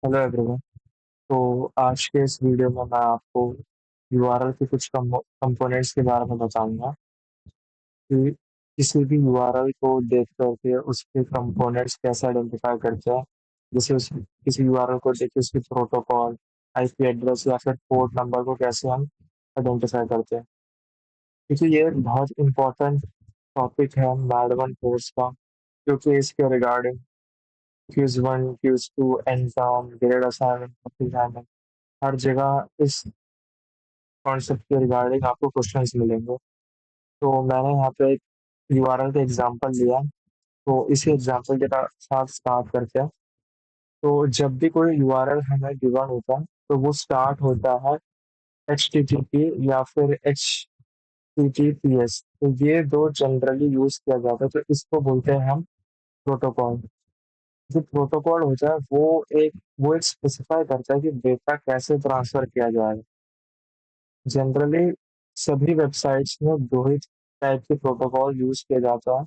Hello everyone. तो आज के इस वीडियो में मैं आपको यूआरएल के कुछ कंपोनेंट्स के बारे में बताऊंगा कि किसी भी यूआरएल को देख करके उसके कंपोनेंट्स कैसे आइडेंटिफाई करते हैं। जैसे उस किसी यूआरएल को देख के उसकी प्रोटोकॉल, आईपी एड्रेस या फिर पोर्ट नंबर को कैसे हम आइडेंटिफाई करते हैं, क्योंकि ये बहुत इंपॉर्टेंट टॉपिक है मैड 1 कोर्स का। क्योंकि इसके regarding quiz 1, quiz 2, and grade assignment, हर जगह इस कॉन्सेप्ट के रिगार्डिंग आपको क्वेश्चंस मिलेंगे। तो मैंने यहाँ पे एक यूआरएल का एग्जांपल लिया, तो इसी एग्जांपल के साथ स्टार्ट करते हैं। तो जब भी कोई यूआरएल हमें गिवन होता है तो वो स्टार्ट होता है HTTP या फिर HTTPS। तो ये दो जनरली यूज किया जाता है, तो इसको बोलते हैं हम प्रोटोकॉल। जो प्रोटोकॉल होता है वो एक स्पेसिफाई करता है कि डेटा कैसे ट्रांसफर किया जाए। जनरली सभी वेबसाइट्स में दो ही टाइप के प्रोटोकॉल यूज किया जाता है,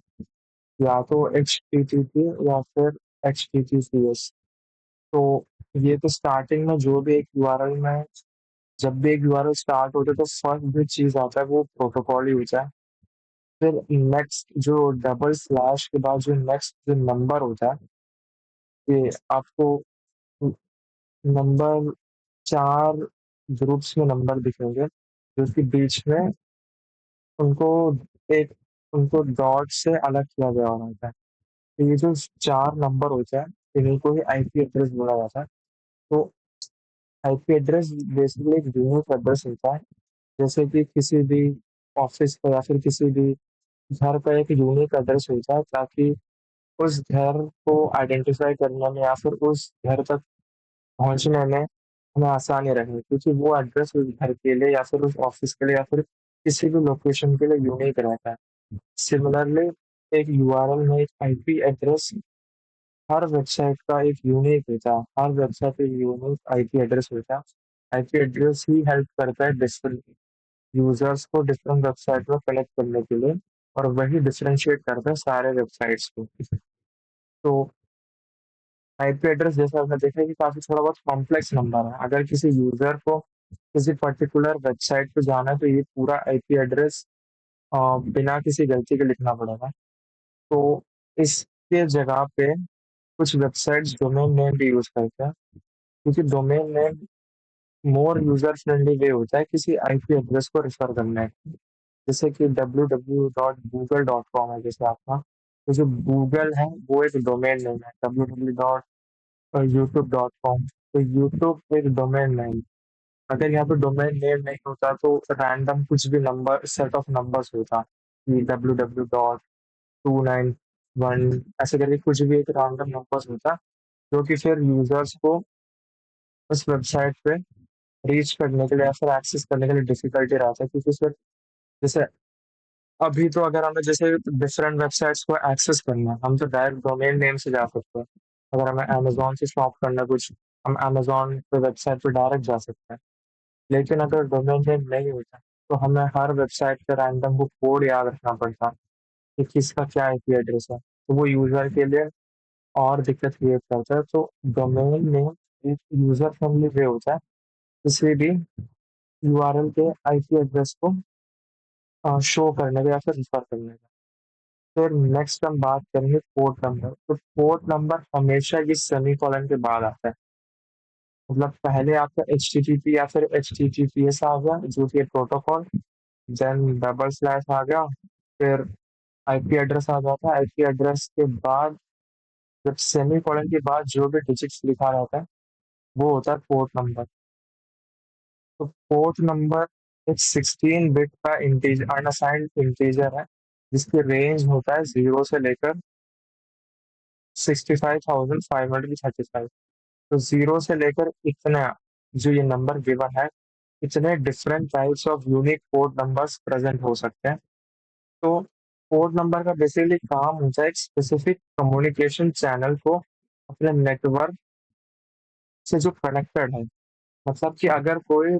या तो HTTP या फिर HTTPS। तो ये तो स्टार्टिंग में जो भी एक यूआरएल में जब भी एक यूआरएल स्टार्ट होता है तो फर्स्ट जो चीज आता है वो प्रोटोकॉल ही होता है। फिर नेक्स्ट जो डबल स्लैश के बाद जो नेक्स्ट जो नंबर होता है, ये आपको नंबर 4 ग्रुप्स में नंबर दिखेंगे, जो कि बीच में उनको एक उनको डॉट से अलग किया गया होता है। तो ये जो 4 नंबर होते हैं इन्हीं को ही आईपी एड्रेस बोला जाता है। तो आईपी एड्रेस बेसिकली एक यूनिक एड्रेस होता है। जैसे कि किसी भी ऑफिस का या फिर किसी भी घर का एक यूनिक एड्रेस होता है, ताकि उस घर को आइडेंटिफाई करने में या फिर उस घर तक पहुंचने में हमें आसानी रहे, क्योंकि वो एड्रेस उस घर के लिए या फिर उस ऑफिस के लिए या फिर किसी भी लोकेशन के लिए यूनिक रहता है। सिमिलरली एक यूआरएल में एक आईपी एड्रेस हर वेबसाइट का एक यूनिक होता है, हर वेबसाइट का यूनिक आईपी एड्रेस होता है। आईपी एड्रेस ही हेल्प करता है डिफरेंट यूजर्स को डिफरेंट वेबसाइट में कनेक्ट करने के लिए, और वही डिफरेंशिएट करता है सारे वेबसाइट्स को। तो आईपी एड्रेस जैसे आपने देखा कि काफी थोड़ा बहुत कॉम्प्लेक्स नंबर है। अगर किसी यूजर को किसी पर्टिकुलर वेबसाइट पे जाना है तो ये पूरा आईपी एड्रेस बिना किसी गलती के लिखना पड़ेगा। तो इसके जगह पे कुछ वेबसाइट्स डोमेन नेम भी यूज करते हैं, क्योंकि डोमेन नेम मोर यूजर फ्रेंडली वे होता है किसी आईपी एड्रेस को रेफर करने का। जैसे कि www.google.com है जैसे आपका, तो जो गूगल है वो एक डोमेन नेम है। www.youtube.com, तो यूट्यूब एक डोमेन नेम। अगर यहाँ पे डोमेन नेम नहीं होता तो रैंडम कुछ भी नंबर सेट ऑफ नंबर्स होता कि www.291 ऐसे करके कुछ भी एक रैंडम नंबर्स होता, जो कि फिर यूजर्स को उस वेबसाइट पे रीच करने के लिए या फिर एक्सेस करने के लिए डिफिकल्टी रहता है। क्योंकि फिर जैसे अभी तो अगर हमें जैसे डिफरेंट वेबसाइट्स को एक्सेस करना है, हम तो डायरेक्ट डोमेन नेम से जा सकते हैं। अगर हमें अमेजोन से शॉप करना है कुछ, हम अमेजोन पे वेबसाइट पे डायरेक्ट जा सकते हैं। लेकिन अगर डोमेन नेम नहीं होता तो हमें हर वेबसाइट का रैंडम वो कोड याद रखना पड़ता कि किसका क्या आईपी एड्रेस है, तो वो यूजर के लिए और दिक्कत क्रिएट करता है। तो डोमेन नेम एक यूजर फ्रेंडली वे होता है किसी भी यूआरएल के आईपी एड्रेस को शो करने का या फिर रिफर करने का। फिर नेक्स्ट हम बात करेंगे पोर्ट नंबर। तो पोर्ट नंबर हमेशा ये सेमीकोलन के बाद आता है। मतलब पहले आपका HTTP या फिर HTTPS आ गया, जो कि प्रोटोकॉल, देन डबल स्लैश आ गया, फिर आईपी एड्रेस आ जाता है। आईपी एड्रेस के बाद जब सेमीकोलन के बाद जो भी डिजिट्स लिखा रहता है वो होता है पोर्ट नंबर। तो पोर्ट नंबर एक 16 बिट का इंटीजर, अनअसाइंड इंटीजर है, जिसकी रेंज होता है 0 से लेकर 65,535। तो 0 से लेकर इतना जो ये नंबर गिवन है, इतने different types of unique port numbers present हो सकते हैं। तो पोर्ट नंबर का बेसिकली काम होता है एक स्पेसिफिक कम्युनिकेशन चैनल को अपने नेटवर्क से जो कनेक्टेड है। मतलब कि अगर कोई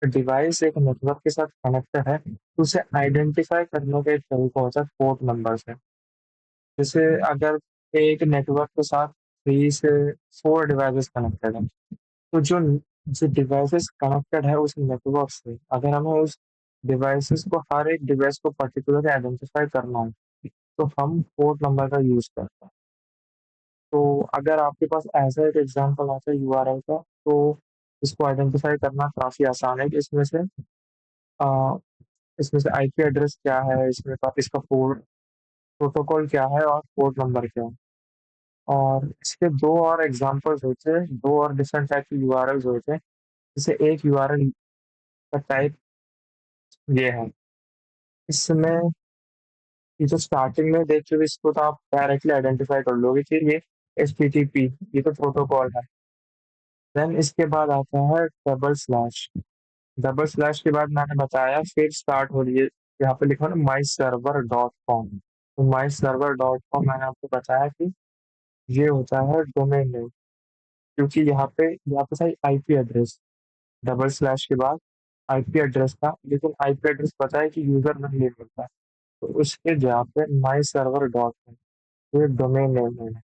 डिवाइस एक नेटवर्क के साथ कनेक्टेड है तो उसे आइडेंटिफाई करने का एक तरीका होता है पोर्ट नंबर से। जैसे अगर एक नेटवर्क के साथ 3 से 4 डिवाइसेस कनेक्टेड हैं। तो जो जो डिवाइसेस कनेक्टेड है उस नेटवर्क से, अगर हमें उस डिवाइसेस को, हर एक डिवाइस को पर्टिकुलरली आइडेंटिफाई करना है, तो हम पोर्ट नंबर का यूज़ करते हैं। तो अगर आपके पास ऐसा एक एग्जांपल आता है यूआरएल का, तो इसको आइडेंटिफाई करना काफ़ी आसान है कि अ, इसमें से आईपी एड्रेस क्या है, इसमें का इसका पोर्ट प्रोटोकॉल क्या है और पोर्ट नंबर क्या है। और इसके 2 और एग्जांपल्स होते हैं, 2 और डिफरेंट टाइप के यूआरएल्स होते हैं। जैसे एक यूआरएल का टाइप ये है। इसमें ये जो स्टार्टिंग में देख रहे हो इसको तो आप डायरेक्टली आइडेंटिफाई कर लोगे कि ये एचटीटीपी, ये तो प्रोटोकॉल है। देन इसके बाद आता है डबल स्लैश। डबल स्लैश के बाद मैंने बताया फिर स्टार्ट हो रही है, यहाँ पे लिखा है ना माई सर्वर डॉट कॉम। तो माई सर्वर डॉट कॉम मैंने आपको बताया कि ये होता है डोमेन नेम, क्योंकि यहाँ पे सही आईपी एड्रेस, डबल स्लैश के बाद आईपी एड्रेस था, लेकिन आईपी एड्रेस पता है कि यूजर नहीं मिलता, तो उसके जगह पे माई सर्वर डॉट कॉम ये डोमेन नेम है।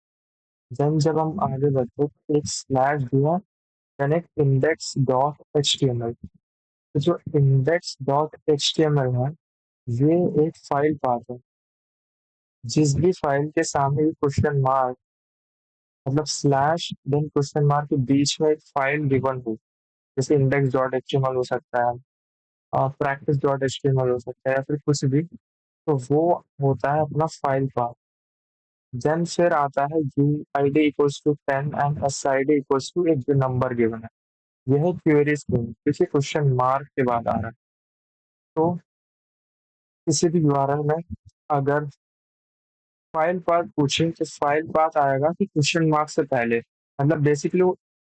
देन जब हम आगे बढ़ते तो एक स्लैश दिया, देन एक index dot H T M L. तो जो index dot H T M L है, ये एक फाइल पाथ है। जिस भी फाइल के सामने क्वेश्चन मार्क, मतलब स्लैश देन क्वेश्चन मार्क के बीच में एक फाइल गिवन हो, जैसे index dot H T M L हो सकता है, practice dot H T M L हो सकता है, या फिर कुछ भी, तो वो होता है अपना फाइल पाथ। देन फिर आता है U I D equals to 10 and S I D equals to एक जो नंबर गिवन है, यह क्वेरी स्ट्रिंग किसी क्वेश्चन मार्क के बाद आ रहा है। तो किसी भी यूआरएल में अगर फाइल पाथ पूछे तो फाइल पाथ आएगा कि क्वेश्चन मार्क से पहले, मतलब बेसिकली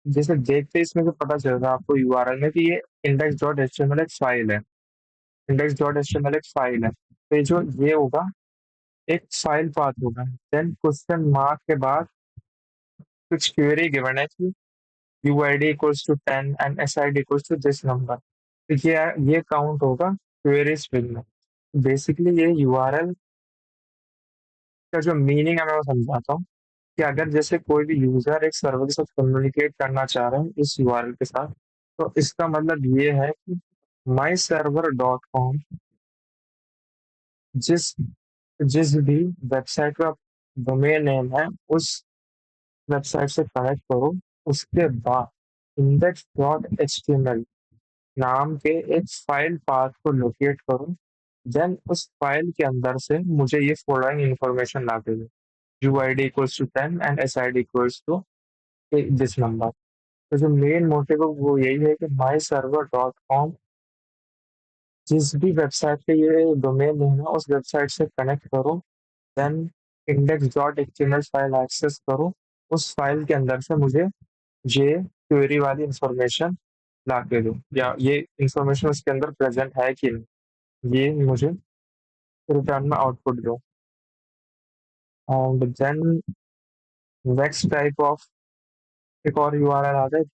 जैसे देखते ही इसमें से पता चल रहा है आपको यूआरएल में कि ये index dot H T M L एक फाइल है। Index dot H T M L एक फाइल है, तो ये होगा एक फाइल पाथ होगा। देन क्वेश्चन मार्क के बाद कुछ क्वेरी गिवन है कि UID equals to 10 and SID equals to this number। तो ये काउंट होगा क्वेरी स्ट्रिंग में। बेसिकली ये यूआरएल का जो मीनिंग है मैं वो समझाता हूँ कि अगर जैसे कोई भी यूजर एक सर्वर के साथ कम्युनिकेट करना चाह रहे हैं इस यूआरएल के साथ, तो इसका मतलब ये है कि माई सर्वर डॉट कॉम, जिस जिस भी वेबसाइट का डोमेन नेम है उस वेबसाइट से कनेक्ट करो। उसके बाद index dot H T M L नाम के एक फाइल पाथ को लोकेट करो। देन उस फाइल के अंदर से मुझे ये फॉलोइंग इंफॉर्मेशन ला के दो, U I D equals to 10 and S I D equals to this number. तो जो मेन मोटिव है वो यही है कि माई सर्वर डॉट कॉम जिस भी वेबसाइट पे ये डोमेन नेम है उस वेबसाइट से कनेक्ट करो। Then index dot H T M L file access करो, उस फाइल के अंदर से मुझे ये क्वेरी वाली इंफॉर्मेशन ला के दो, या ये इंफॉर्मेशन उसके अंदर प्रेजेंट है कि नहीं, ये मुझे रिटर्न में आउटपुट दो। And then next type of एक और यूआरएल आ गए,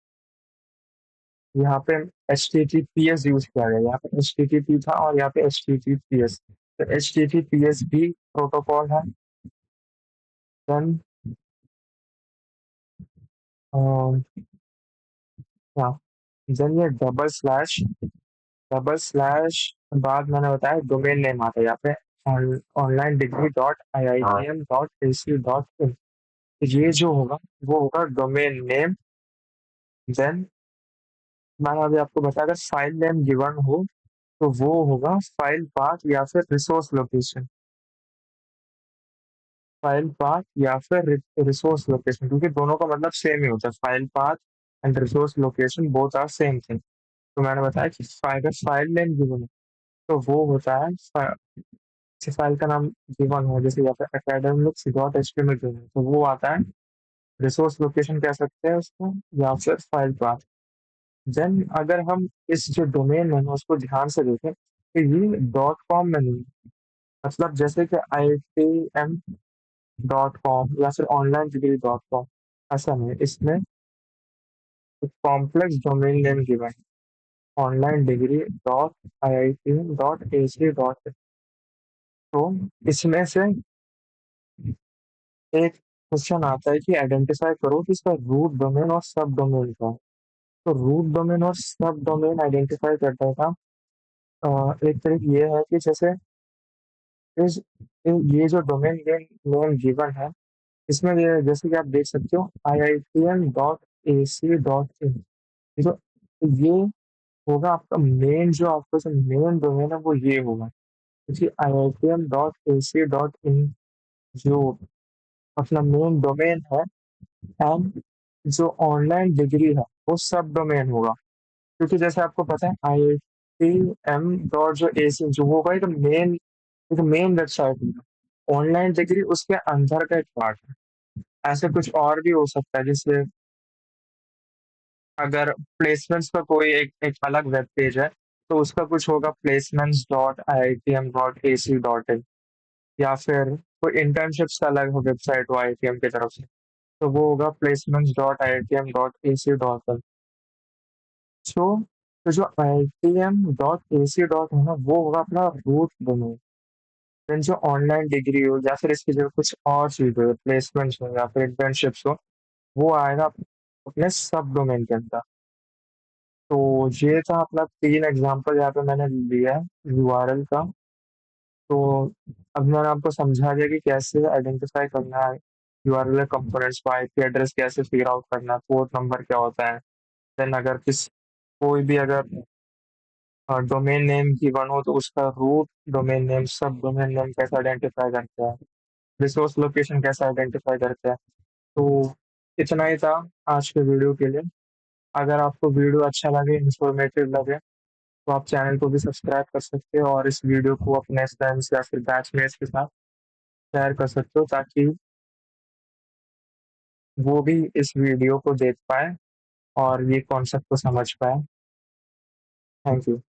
यहाँ पे H T T P S use किया गया, यहाँ पे एच टी टी पी था और यहाँ पे H T T P S. तो H T T P S भी प्रोटोकॉल है। देन हाँ, देन ये डबल स्लैश बाद मैंने बताया डोमेन नेम आता है यहाँ पे, online degree dot I I T M dot A C dot in. ये जो होगा वो होगा डोमेन नेम। देन मैंने अभी आपको बताया अगर फाइल नेम गिवन हो तो वो होगा फाइल पाथ या फिर रिसोर्स लोकेशन। फाइल पाथ या फिर रिसोर्स लोकेशन, क्योंकि दोनों का मतलब सेम ही होता है, file path and resource location both are same thing. तो मैंने बताया कि अगर फाइल नेम गिवन है तो वो होता है किसी फाइल का नाम गिवन हो, जैसे यहाँ पे academics dot H T M L तो वो आता है रिसोर्स लोकेशन कह सकते हैं उसको, या फिर फाइल पाथ। देन अगर हम इस जो डोमेन है ना उसको ध्यान से देखें तो ये डॉट कॉम में नहीं, मतलब जैसे कि IITm डॉट कॉम या फिर ऑनलाइन डिग्री डॉट कॉम, ऐसा नहीं, इसमें एक कॉम्प्लेक्स डोमेन नेम गिवन है, online degree dot I I T dot A C dot. तो इसमें से एक क्वेश्चन आता है कि आइडेंटिफाई करो कि इसका रूट डोमेन और सब डोमेन क्या है। तो रूट डोमेन और सब डोमेन आइडेंटिफाई करने का एक तरीका ये है कि जैसे इस ये जो डोमेन नेम गिवन है, इसमें ये जैसे कि आप देख सकते हो IITm.ac.in, तो ये होगा आपका मेन, जो आपका जो मेन डोमेन है वो ये होगा, क्योंकि IITm.ac.in जो अपना मेन डोमेन है, एंड जो ऑनलाइन डिग्री है वो सब डोमेन होगा, क्योंकि जैसे आपको पता है IITm डॉट जो AC जो होगा एक मेन वेबसाइट होगा, ऑनलाइन डिग्री उसके अंदर का एक पार्ट है। ऐसे कुछ और भी हो सकता है, जैसे अगर प्लेसमेंट्स का कोई एक अलग वेब पेज है, तो उसका कुछ होगा placements.iitm.ac.in, या फिर कोई इंटर्नशिप्स का अलग हो वेबसाइट हो IITM की तरफ से, तो वो होगा placements.iitm.ac.in। सो तो जो IITM.ac.in है ना, वो होगा अपना रूट डोमेन। देन जो ऑनलाइन डिग्री हो या फिर इसकी जगह कुछ और चीज हो, प्लेसमेंट्स हो या फिर इंटर्नशिप्स हो, वो आएगा अपने सब डोमेन के अंदर। तो ये था अपना 3 एग्जांपल यहाँ पे मैंने लिया है यूआरएल का। तो अब मैंने आपको समझा दिया कि कैसे आइडेंटिफाई करना है यूआरएल कंपोनेंट्स को, आईपी एड्रेस कैसे फिगर आउट करना है, पोर्ट नंबर क्या होता है। देन अगर कोई भी अगर डोमेन नेम गिवन हो, तो उसका रूट डोमेन नेम, सब डोमेन नेम कैसे आइडेंटिफाई करते हैं, रिसोर्स लोकेशन कैसे आइडेंटिफाई करते हैं। तो इतना ही था आज के वीडियो के लिए। अगर आपको वीडियो अच्छा लगे, इंफॉर्मेटिव लगे, तो आप चैनल को भी सब्सक्राइब कर सकते हो और इस वीडियो को अपने फ्रेंड्स या फिर बैचमेट्स के साथ शेयर कर सकते हो, ताकि वो भी इस वीडियो को देख पाए और ये कॉन्सेप्ट को समझ पाए। Thank you.